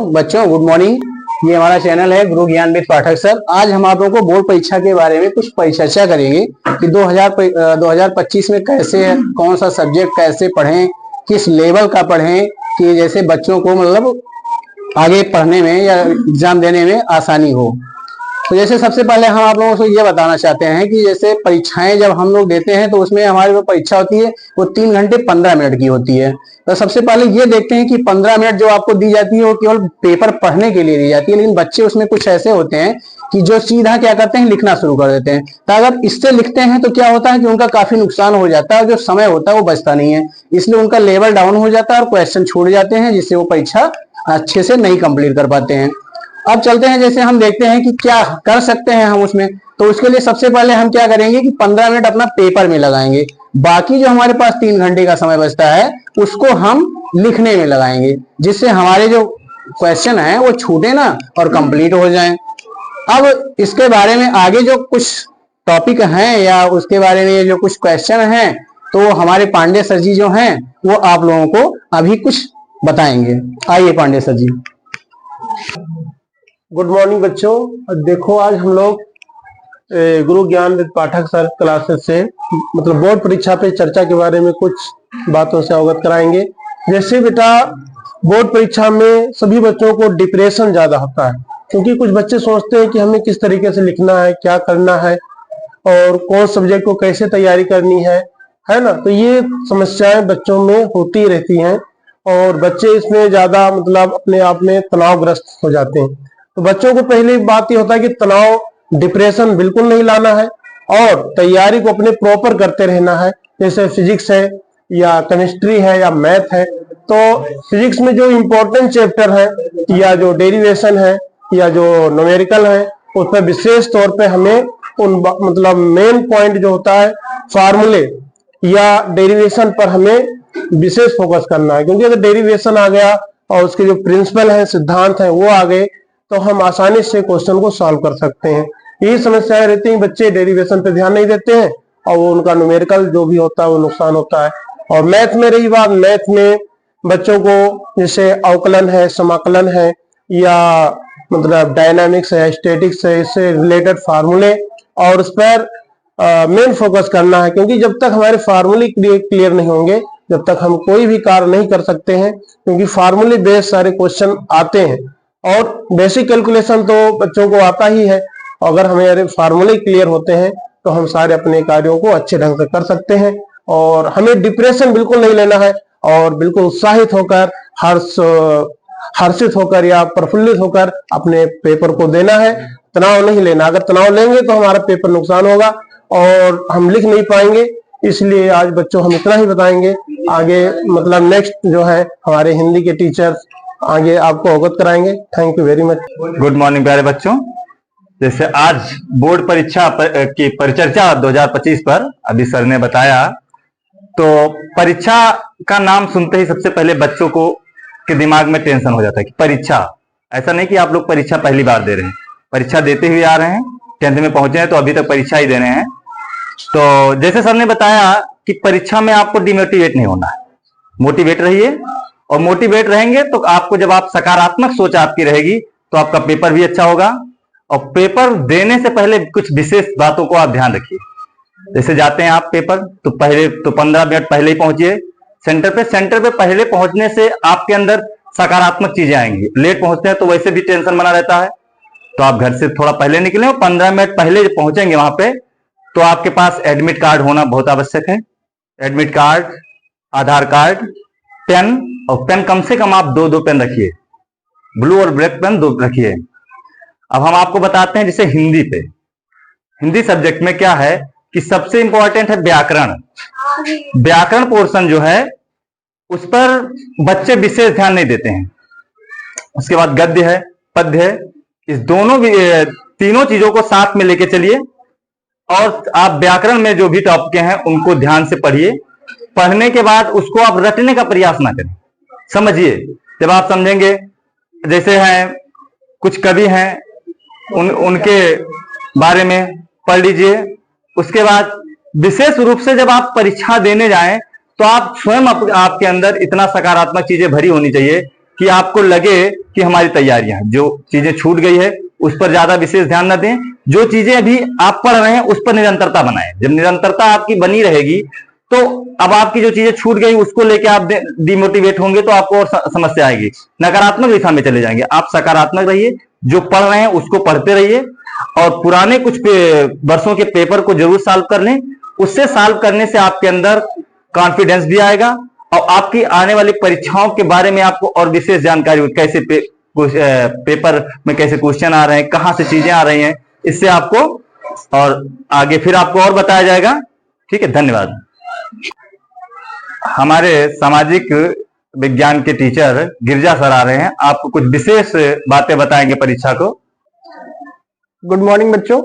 बच्चों good morning. ये हमारा चैनल है गुरु ज्ञानविद पाठक सर। आज हम आप लोगों को बोर्ड परीक्षा के बारे में कुछ परिचर्चा करेंगे कि 2025 में कैसे कौन सा सब्जेक्ट कैसे पढ़ें, किस लेवल का पढ़ें कि जैसे बच्चों को मतलब आगे पढ़ने में या एग्जाम देने में आसानी हो। तो जैसे सबसे पहले हम आप लोगों को ये बताना चाहते हैं कि जैसे परीक्षाएं जब हम लोग देते हैं तो उसमें हमारी जो परीक्षा होती है वो 3 घंटे 15 मिनट की होती है। तो सबसे पहले ये देखते हैं कि 15 मिनट जो आपको दी जाती है वो केवल पेपर पढ़ने के लिए दी जाती है, लेकिन बच्चे उसमें कुछ ऐसे होते हैं कि जो सीधा क्या करते हैं, लिखना शुरू कर देते हैं। तो अगर इससे लिखते हैं तो क्या होता है कि उनका काफी नुकसान हो जाता है और जो समय होता है वो बचता नहीं है, इसलिए उनका लेवल डाउन हो जाता है और क्वेश्चन छूट जाते हैं, जिससे वो परीक्षा अच्छे से नहीं कंप्लीट कर पाते हैं। अब चलते हैं, जैसे हम देखते हैं कि क्या कर सकते हैं हम उसमें। तो उसके लिए सबसे पहले हम क्या करेंगे कि 15 मिनट अपना पेपर में लगाएंगे, बाकी जो हमारे पास 3 घंटे का समय बचता है उसको हम लिखने में लगाएंगे, जिससे हमारे जो क्वेश्चन है वो छूटे ना और कंप्लीट हो जाएं। अब इसके बारे में आगे जो कुछ टॉपिक हैं या उसके बारे में जो कुछ क्वेश्चन हैं तो हमारे पांडे सर जी जो हैं वो आप लोगों को अभी कुछ बताएंगे। आइए पांडे सर जी। गुड मॉर्निंग बच्चों। देखो आज हम लोग गुरु ज्ञानविद पाठक सर क्लासेस से मतलब बोर्ड परीक्षा पे चर्चा के बारे में कुछ बातों से अवगत कराएंगे। जैसे बेटा बोर्ड परीक्षा में सभी बच्चों को डिप्रेशन ज्यादा होता है, क्योंकि कुछ बच्चे सोचते हैं कि हमें किस तरीके से लिखना है, क्या करना है और कौन सब्जेक्ट को कैसे तैयारी करनी है ना। तो ये समस्याएं बच्चों में होती रहती हैं और बच्चे इसमें ज्यादा मतलब अपने आप में तनावग्रस्त हो जाते हैं। तो बच्चों को पहली बात ये होता है कि तनाव डिप्रेशन बिल्कुल नहीं लाना है और तैयारी को अपने प्रॉपर करते रहना है। जैसे फिजिक्स है या केमिस्ट्री है या मैथ है, तो फिजिक्स में जो इम्पोर्टेंट चैप्टर है या जो डेरिवेशन है या जो न्यूमेरिकल है उस पर विशेष तौर पे हमें उन मतलब मेन पॉइंट जो होता है फार्मूले या डेरिवेशन पर हमें विशेष फोकस करना है, क्योंकि अगर डेरिवेशन आ गया और उसके जो प्रिंसिपल है, सिद्धांत है वो आ गए तो हम आसानी से क्वेश्चन को सॉल्व कर सकते हैं। यही समस्याएं रहती हैं, बच्चे डेरिवेशन पे ध्यान नहीं देते हैं और वो उनका न्यूमेरिकल जो भी होता है वो नुकसान होता है। और मैथ में रही बात, मैथ में बच्चों को जैसे अवकलन है, समाकलन है या मतलब डायनामिक्स है, स्टैटिक्स है, इससे रिलेटेड फार्मूले और उस पर मेन फोकस करना है, क्योंकि जब तक हमारे फार्मूले क्लियर नहीं होंगे जब तक हम कोई भी कार्य नहीं कर सकते हैं, क्योंकि फार्मूले बेस्ड सारे क्वेश्चन आते हैं और बेसिक कैलकुलेशन तो बच्चों को आता ही है। अगर हमें फार्मूले क्लियर होते हैं तो हम सारे अपने कार्यों को अच्छे ढंग से कर सकते हैं और हमें डिप्रेशन बिल्कुल नहीं लेना है और बिल्कुल उत्साहित होकर हर्षित होकर या प्रफुल्लित होकर अपने पेपर को देना है। तनाव नहीं लेना, अगर तनाव लेंगे तो हमारा पेपर नुकसान होगा और हम लिख नहीं पाएंगे। इसलिए आज बच्चों हम इतना ही बताएंगे, आगे मतलब नेक्स्ट जो है हमारे हिंदी के टीचर्स आगे आपको अवगत कराएंगे। Thank you very much. Good morning प्यारे बच्चों। जैसे आज बोर्ड परीक्षा की परिचर्चा 2025 पर अभी सर ने बताया, तो परीक्षा का नाम सुनते ही सबसे पहले बच्चों को के दिमाग में टेंशन हो जाता है कि परीक्षा। ऐसा नहीं कि आप लोग परीक्षा पहली बार दे रहे हैं, परीक्षा देते हुए आ रहे हैं, 10th में पहुंचे हैं तो अभी तक परीक्षा ही दे रहे हैं। तो जैसे सर ने बताया कि परीक्षा में आपको डिमोटिवेट नहीं होना है, मोटिवेट रहिए और मोटिवेट रहेंगे तो आपको जब आप सकारात्मक सोच आपकी रहेगी तो आपका पेपर भी अच्छा होगा। और पेपर देने से पहले कुछ विशेष बातों को आप ध्यान रखिए। जैसे जाते हैं आप पेपर तो पहले तो 15 मिनट पहले ही पहुंचिए सेंटर पे पहले पहुंचने से आपके अंदर सकारात्मक चीजें आएंगी। लेट पहुंचते हैं तो वैसे भी टेंशन बना रहता है, तो आप घर से थोड़ा पहले निकले और 15 मिनट पहले जब पहुंचेंगे वहां पे तो आपके पास एडमिट कार्ड होना बहुत आवश्यक है। एडमिट कार्ड, आधार कार्ड, पेन, और पेन कम से कम आप दो पेन रखिए, ब्लू और ब्लैक पेन 2 रखिए। अब हम आपको बताते हैं जैसे हिंदी सब्जेक्ट में क्या है कि सबसे इंपॉर्टेंट है व्याकरण। व्याकरण पोर्शन जो है उस पर बच्चे विशेष ध्यान नहीं देते हैं। उसके बाद गद्य है, पद्य है, इस दोनों तीनों चीजों को साथ में लेके चलिए और आप व्याकरण में जो भी टॉपिक हैं उनको ध्यान से पढ़िए। पढ़ने के बाद उसको आप रटने का प्रयास ना करें, समझिए। जब आप समझेंगे, जैसे हैं कुछ कवि हैं उनके बारे में पढ़ लीजिए। उसके बाद विशेष रूप से जब आप परीक्षा देने जाएं तो आप स्वयं आपके अंदर इतना सकारात्मक चीजें भरी होनी चाहिए कि आपको लगे कि हमारी तैयारियां, जो चीजें छूट गई है उस पर ज्यादा विशेष ध्यान न दें, जो चीजें अभी आप पढ़ रहे हैं उस पर निरंतरता बनाएं। जब निरंतरता आपकी बनी रहेगी तो अब आपकी जो चीजें छूट गई उसको लेके आप डिमोटिवेट होंगे तो आपको और समस्या आएगी, नकारात्मक दिशा में चले जाएंगे। आप सकारात्मक रहिए, जो पढ़ रहे हैं उसको पढ़ते रहिए और पुराने कुछ वर्षों के पेपर को जरूर सॉल्व कर लें। उससे सॉल्व करने से आपके अंदर कॉन्फिडेंस भी आएगा और आपकी आने वाली परीक्षाओं के बारे में आपको और विशेष जानकारी होगी, कैसे पेपर में कैसे क्वेश्चन आ रहे हैं, कहां से चीजें आ रही हैं, इससे आपको और आगे फिर आपको और बताया जाएगा। ठीक है, धन्यवाद। हमारे सामाजिक विज्ञान के टीचर गिरिजा सर आ रहे हैं, आपको कुछ विशेष बातें बताएंगे परीक्षा को। गुड मॉर्निंग बच्चों,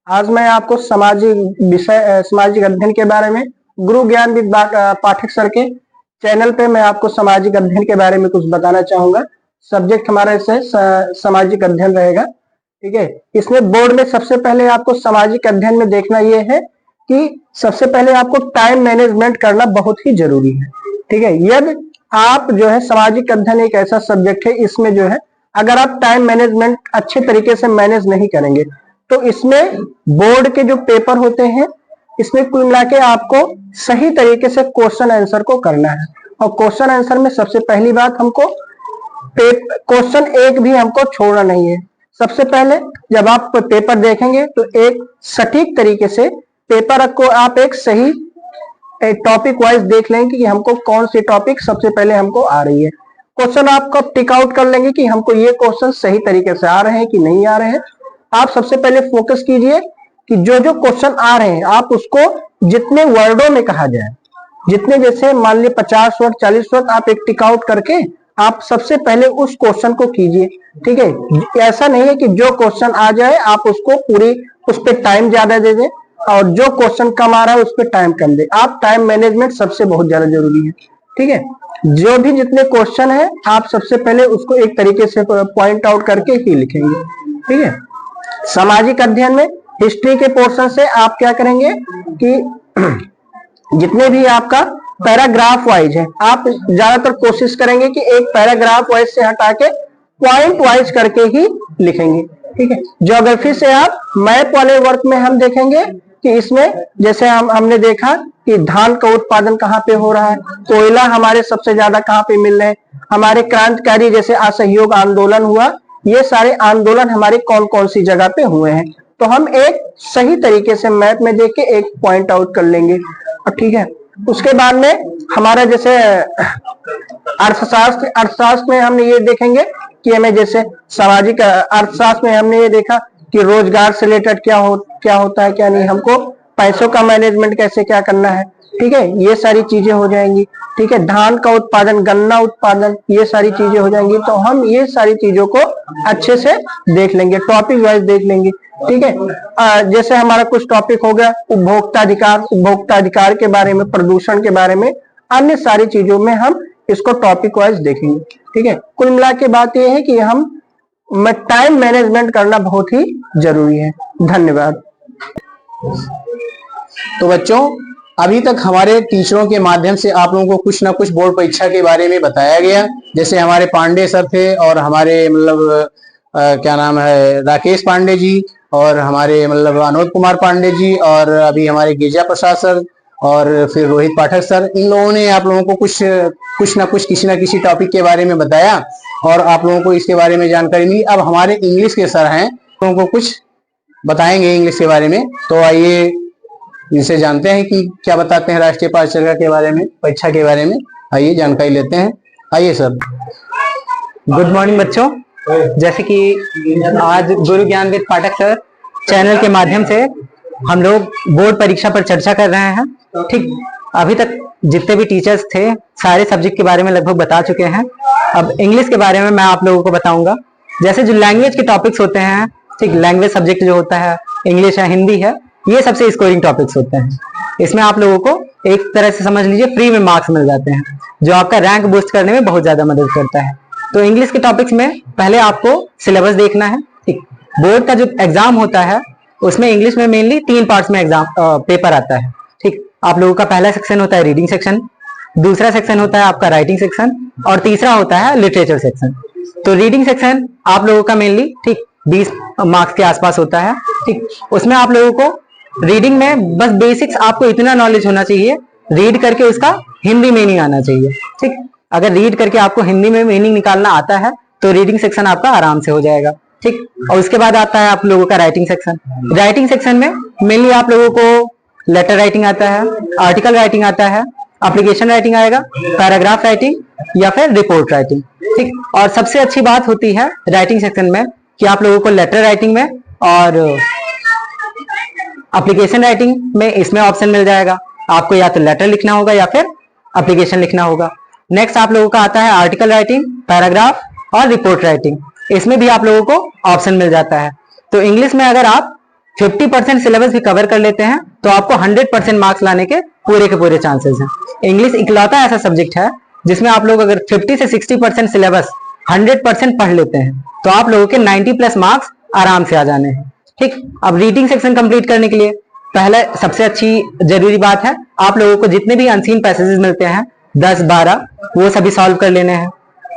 आज मैं आपको सामाजिक अध्ययन के बारे में गुरु ज्ञानविद पाठक सर के चैनल पे मैं आपको सामाजिक अध्ययन के बारे में कुछ बताना चाहूंगा। सब्जेक्ट हमारा इससे सामाजिक अध्ययन रहेगा। ठीक है, इसमें बोर्ड में सबसे पहले आपको सामाजिक अध्ययन में देखना यह है कि सबसे पहले आपको टाइम मैनेजमेंट करना बहुत ही जरूरी है। ठीक है, यदि आप जो है सामाजिक अध्ययन एक ऐसा सब्जेक्ट है, इसमें जो है अगर आप टाइम मैनेजमेंट अच्छे तरीके से मैनेज नहीं करेंगे तो इसमें बोर्ड के जो पेपर होते हैं इसमें कुल मिला के आपको सही तरीके से क्वेश्चन आंसर को करना है। और क्वेश्चन आंसर में सबसे पहली बात, हमको क्वेश्चन एक भी हमको छोड़ना नहीं है। सबसे पहले जब आप पेपर देखेंगे तो एक सटीक तरीके से पेपर को आप एक सही टॉपिक वाइज देख लेंगे कि हमको कौन सी टॉपिक सबसे पहले हमको आ रही है। क्वेश्चन आपको टिक आउट कर लेंगे कि हमको ये क्वेश्चन सही तरीके से आ रहे हैं कि नहीं आ रहे हैं। आप सबसे पहले फोकस कीजिए कि जो जो क्वेश्चन आ रहे हैं आप उसको जितने वर्डों में कहा जाए, जितने जैसे मान लीजिए 50 वर्ड 40 वर्ड, आप एक टिक आउट करके आप सबसे पहले उस क्वेश्चन को कीजिए। ठीक है, ऐसा नहीं है कि जो क्वेश्चन आ जाए आप उसको पूरी उस पर टाइम ज्यादा दे दें और जो क्वेश्चन कम आ रहा है उस पर टाइम कम दे। आप टाइम मैनेजमेंट सबसे बहुत ज्यादा जरूरी है। ठीक है, जो भी जितने क्वेश्चन है आप सबसे पहले उसको एक तरीके से पॉइंट आउट करके ही लिखेंगे। ठीक है, सामाजिक अध्ययन में हिस्ट्री के पोर्शन से आप क्या करेंगे कि जितने भी आपका पैराग्राफ वाइज है आप ज्यादातर कोशिश करेंगे कि एक पैराग्राफ वाइज से हटा के पॉइंट वाइज करके ही लिखेंगे। ठीक है, ज्योग्राफी से आप मैप वाले वर्क में हम देखेंगे कि इसमें जैसे हमने देखा कि धान का उत्पादन कहाँ पे हो रहा है, कोयला हमारे सबसे ज्यादा कहाँ पे मिल रहे हैं, हमारे क्रांतिकारी जैसे असहयोग आंदोलन हुआ, ये सारे आंदोलन हमारे कौन कौन सी जगह पे हुए हैं। तो हम एक सही तरीके से मैप में देख के एक पॉइंट आउट कर लेंगे। और ठीक है, उसके बाद में हमारा जैसे अर्थशास्त्र में हमने ये देखेंगे कि हमें जैसे सामाजिक अर्थशास्त्र में हमने ये देखा कि रोजगार से रिलेटेड क्या होता है क्या नहीं, हमको पैसों का मैनेजमेंट कैसे क्या करना है। ठीक है, ये सारी चीजें हो जाएंगी। ठीक है, धान का उत्पादन, गन्ना उत्पादन, ये सारी चीजें हो जाएंगी। तो हम ये सारी चीजों को अच्छे से देख लेंगे, टॉपिक वाइज देख लेंगे। ठीक है, जैसे हमारा कुछ टॉपिक हो गया उपभोक्ता अधिकार के बारे में, प्रदूषण के बारे में, अन्य सारी चीजों में हम इसको टॉपिक वाइज देखेंगे। ठीक है, कुल मिला के बात यह है कि हम टाइम मैनेजमेंट करना बहुत ही जरूरी है। धन्यवाद। तो बच्चों, अभी तक हमारे टीचरों के माध्यम से आप लोगों को कुछ ना कुछ बोर्ड परीक्षा के बारे में बताया गया। जैसे हमारे पांडे सर थे और हमारे मतलब क्या नाम है राकेश पांडे जी, और हमारे मतलब अनोद कुमार पांडे जी, और अभी हमारे गिरिजा प्रसाद सर, और फिर रोहित पाठक सर, इन लोगों ने आप लोगों को कुछ ना कुछ किसी ना किसी टॉपिक के बारे में बताया और आप लोगों को इसके बारे में जानकारी मिली। अब हमारे इंग्लिश के सर हैं, लोगों को कुछ बताएंगे इंग्लिश के बारे में। तो आइए इनसे जानते हैं कि क्या बताते हैं राष्ट्रीय पाठचर्या के बारे में, परीक्षा के बारे में। आइए जानकारी लेते हैं। आइए सर। गुड मॉर्निंग बच्चों, जैसे कि आज गुरु ज्ञानविद पाठक सर चैनल के माध्यम से हम लोग बोर्ड परीक्षा पर चर्चा कर रहे हैं। ठीक, अभी तक जितने भी टीचर्स थे सारे सब्जेक्ट के बारे में लगभग बता चुके हैं। अब इंग्लिश के बारे में मैं आप लोगों को बताऊंगा। जैसे जो लैंग्वेज के टॉपिक्स होते हैं, ठीक, लैंग्वेज सब्जेक्ट जो होता है, इंग्लिश है, हिंदी है, ये सबसे स्कोरिंग टॉपिक्स होते हैं। इसमें आप लोगों को एक तरह से समझ लीजिए फ्री में मार्क्स मिल जाते हैं, जो आपका रैंक बूस्ट करने में बहुत ज्यादा मदद करता है। तो इंग्लिश के टॉपिक्स में पहले आपको सिलेबस देखना है। ठीक, बोर्ड का जो एग्जाम होता है उसमें इंग्लिश में मेनली 3 पार्ट्स में एग्जाम पेपर आता है। ठीक, आप लोगों का पहला सेक्शन होता है रीडिंग सेक्शन, दूसरा सेक्शन होता है आपका राइटिंग सेक्शन, और तीसरा होता है लिटरेचर सेक्शन। तो रीडिंग सेक्शन आप लोगों का मेनली ठीक 20 मार्क्स के आसपास होता है। ठीक, उसमें आप लोगों को रीडिंग में बस बेसिक्स आपको इतना नॉलेज होना चाहिए, रीड करके उसका हिंदी मीनिंग आना चाहिए। ठीक, अगर रीड करके आपको हिंदी में मीनिंग निकालना आता है तो रीडिंग सेक्शन आपका आराम से हो जाएगा। ठीक, और उसके बाद आता है आप लोगों का राइटिंग सेक्शन। राइटिंग सेक्शन में मेनली आप लोगों को लेटर राइटिंग आता है, आर्टिकल राइटिंग आता है, एप्लीकेशन राइटिंग आएगा, पैराग्राफ राइटिंग या फिर रिपोर्ट राइटिंग। ठीक, और सबसे अच्छी बात होती है राइटिंग सेक्शन में कि आप लोगों को लेटर राइटिंग में और एप्लीकेशन राइटिंग में इसमें ऑप्शन मिल जाएगा। आपको या तो लेटर लिखना होगा या फिर एप्लीकेशन लिखना होगा। नेक्स्ट आप लोगों का आता है आर्टिकल राइटिंग, पैराग्राफ और रिपोर्ट राइटिंग। इसमें भी आप लोगों को ऑप्शन मिल जाता है। तो इंग्लिश में अगर आप 50% सिलेबस भी कवर कर लेते हैं तो आपको 100% मार्क्स लाने के पूरे चांसेस हैं। इंग्लिश इकलौता ऐसा सब्जेक्ट है जिसमें आप लोग अगर 50 से 60% सिलेबस 100% पढ़ लेते हैं तो आप लोगों के 90+ मार्क्स आराम से आ जाने हैं। ठीक, अब रीडिंग सेक्शन कंप्लीट करने के लिए पहले सबसे अच्छी जरूरी बात है आप लोगों को जितने भी अनसीन पैसेजेस मिलते हैं 10-12 वो सभी सॉल्व कर लेने हैं।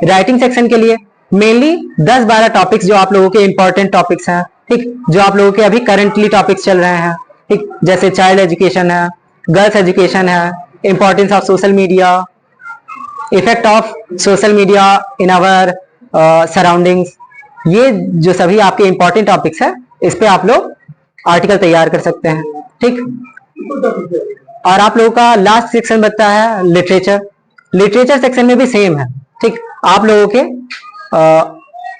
राइटिंग सेक्शन के लिए मेनली 10-12 टॉपिक्स जो आप लोगों के इंपॉर्टेंट टॉपिक्स हैं, ठीक, जो आप लोगों के अभी करंटली टॉपिक्स चल रहे हैं, ठीक, जैसे चाइल्ड एजुकेशन है, गर्ल्स एजुकेशन है, importance of social media, effect of social media in our surroundings, ये जो सभी आपके इंपॉर्टेंट टॉपिक्स है इस पे आप लोग आर्टिकल तैयार कर सकते हैं। ठीक, और आप लोगों का लास्ट सेक्शन बचता है लिटरेचर। लिटरेचर सेक्शन में भी सेम है। ठीक, आप लोगों के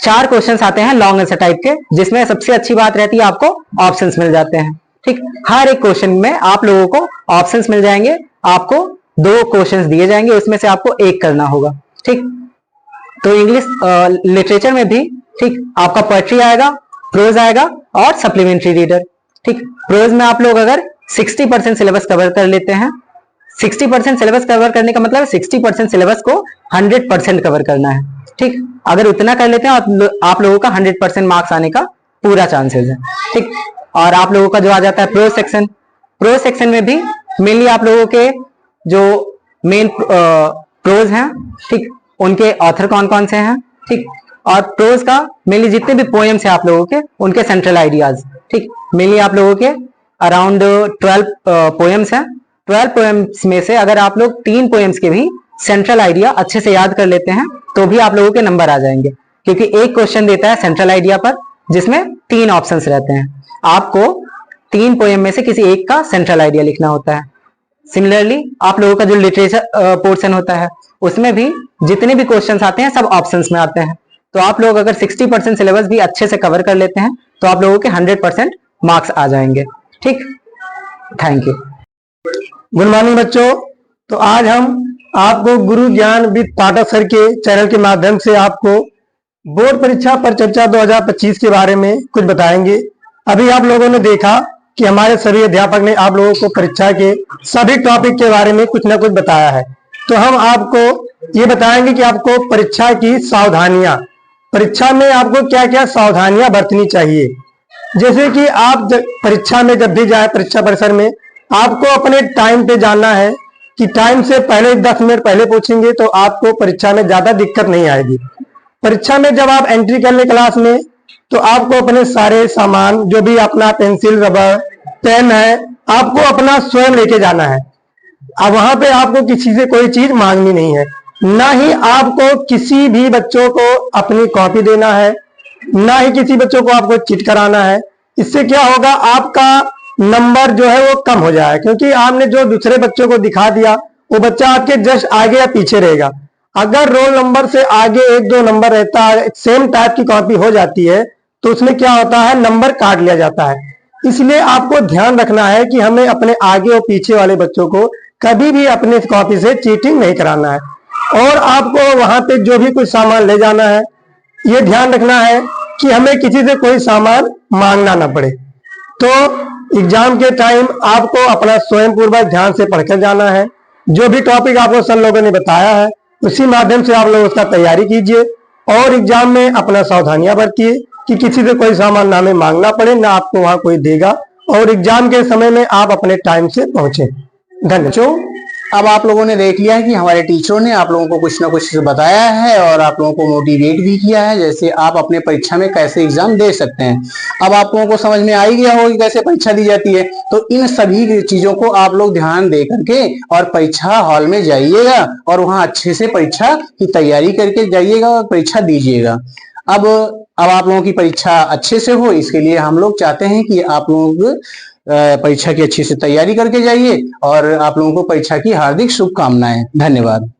4 क्वेश्चंस आते हैं लॉन्ग आंसर टाइप के, जिसमें सबसे अच्छी बात रहती है आपको ऑप्शंस मिल जाते हैं। ठीक, हर एक क्वेश्चन में आप लोगों को ऑप्शंस मिल जाएंगे, आपको 2 क्वेश्चंस दिए जाएंगे, उसमें से आपको एक करना होगा। ठीक, तो इंग्लिश लिटरेचर में भी ठीक आपका पोएट्री आएगा, प्रोज आएगा और सप्लीमेंट्री रीडर। ठीक, प्रोज में आप लोग अगर 60% सिलेबस कवर कर लेते हैं, 60% सिलेबस कवर करने का मतलब 60% सिलेबस को 100% कवर करना है। ठीक, अगर उतना कर लेते हैं आप लोगों का 100% मार्क्स आने का पूरा चांसेस है। ठीक, और आप लोगों का जो आ जाता है प्रोज सेक्शन, प्रोज सेक्शन में भी मेनली आप लोगों के जो मेन प्रोज हैं, ठीक, उनके ऑथर कौन कौन से हैं, ठीक, और प्रोज का मेनली जितने भी पोएम्स हैं आप लोगों के उनके सेंट्रल आइडियाज। ठीक, मेनली आप लोगों के अराउंड 12 पोएम्स हैं। 12 पोएम्स में से अगर आप लोग 3 पोएम्स के भी सेंट्रल आइडिया अच्छे से याद कर लेते हैं तो भी आप लोगों के नंबर आ जाएंगे, क्योंकि एक क्वेश्चन देता है सेंट्रल आइडिया पर जिसमें 3 ऑप्शंस रहते हैं। आपको 3 पोएम में से किसी एक का सेंट्रल आइडिया लिखना होता है। सिमिलरली आप लोगों का जो लिटरेचर पोर्शन होता है उसमें भी जितने भी क्वेश्चंस आते हैं सब ऑप्शंस में आते हैं। तो आप लोग अगर 60% सिलेबस भी अच्छे से कवर कर लेते हैं तो आप लोगों के 100% मार्क्स आ जाएंगे। ठीक, थैंक यू। गुड मॉर्निंग बच्चों। तो आज हम आपको गुरु ज्ञान विद पाठक सर के चैनल के माध्यम से आपको बोर्ड परीक्षा पर चर्चा 2025 के बारे में कुछ बताएंगे। अभी आप लोगों ने देखा कि हमारे सभी अध्यापक ने आप लोगों को परीक्षा के सभी टॉपिक के बारे में कुछ ना कुछ बताया है। तो हम आपको ये बताएंगे कि आपको परीक्षा की सावधानियां, परीक्षा में आपको क्या क्या सावधानियां बरतनी चाहिए। जैसे कि आप परीक्षा में जब भी जाए, परीक्षा परिसर में आपको अपने टाइम पे जाना है कि टाइम से पहले 10 मिनट पहले पहुंचेंगे तो आपको परीक्षा में ज्यादा दिक्कत नहीं आएगी। परीक्षा में जब आप एंट्री कर ले क्लास में तो आपको अपने सारे सामान जो भी अपना पेंसिल, रबर, पेन है आपको अपना स्वयं लेके जाना है। अब वहां पे आपको किसी से कोई चीज मांगनी नहीं है, ना ही आपको किसी भी बच्चों को अपनी कॉपी देना है, ना ही किसी बच्चों को आपको चिट कराना है। इससे क्या होगा, आपका नंबर जो है वो कम हो जाएगा, क्योंकि आपने जो दूसरे बच्चों को दिखा दिया वो बच्चा आपके जस्ट आगे या पीछे रहेगा। अगर रोल नंबर से आगे 1-2 नंबर रहता है, सेम टाइप की कॉपी हो जाती है तो उसमें क्या होता है, नंबर काट लिया जाता है। इसलिए आपको ध्यान रखना है कि हमें अपने आगे और पीछे वाले बच्चों को कभी भी अपने कॉपी से चीटिंग नहीं कराना है। और आपको वहां पे जो भी कुछ सामान ले जाना है ये ध्यान रखना है कि हमें किसी से कोई सामान मांगना ना पड़े। तो एग्जाम के टाइम आपको अपना स्वयं पूर्वक ध्यान से पढ़कर जाना है। जो भी टॉपिक आपको सर लोगों ने बताया है उसी माध्यम से आप लोग उसका तैयारी कीजिए और एग्जाम में अपना सावधानियां बरतिए कि किसी से कोई सामान ना हमें मांगना पड़े, ना आपको वहां कोई देगा, और एग्जाम के समय में आप अपने टाइम से पहुंचे। धन्यवाद। अब आप लोगों ने देख लिया है कि हमारे टीचरों ने आप लोगों को कुछ ना कुछ बताया है और आप लोगों को मोटिवेट भी किया है, जैसे आप अपने परीक्षा में कैसे एग्जाम दे सकते हैं। अब आप लोगों को समझ में आ ही गया होगा कि कैसे परीक्षा दी जाती है। तो इन सभी चीजों को आप लोग ध्यान दे करके और परीक्षा हॉल में जाइएगा और वहां अच्छे से परीक्षा की तैयारी करके जाइएगा और परीक्षा दीजिएगा। अब आप लोगों की परीक्षा अच्छे से हो, इसके लिए हम लोग चाहते हैं कि आप लोग परीक्षा की अच्छी से तैयारी करके जाइए और आप लोगों को परीक्षा की हार्दिक शुभकामनाएं। धन्यवाद।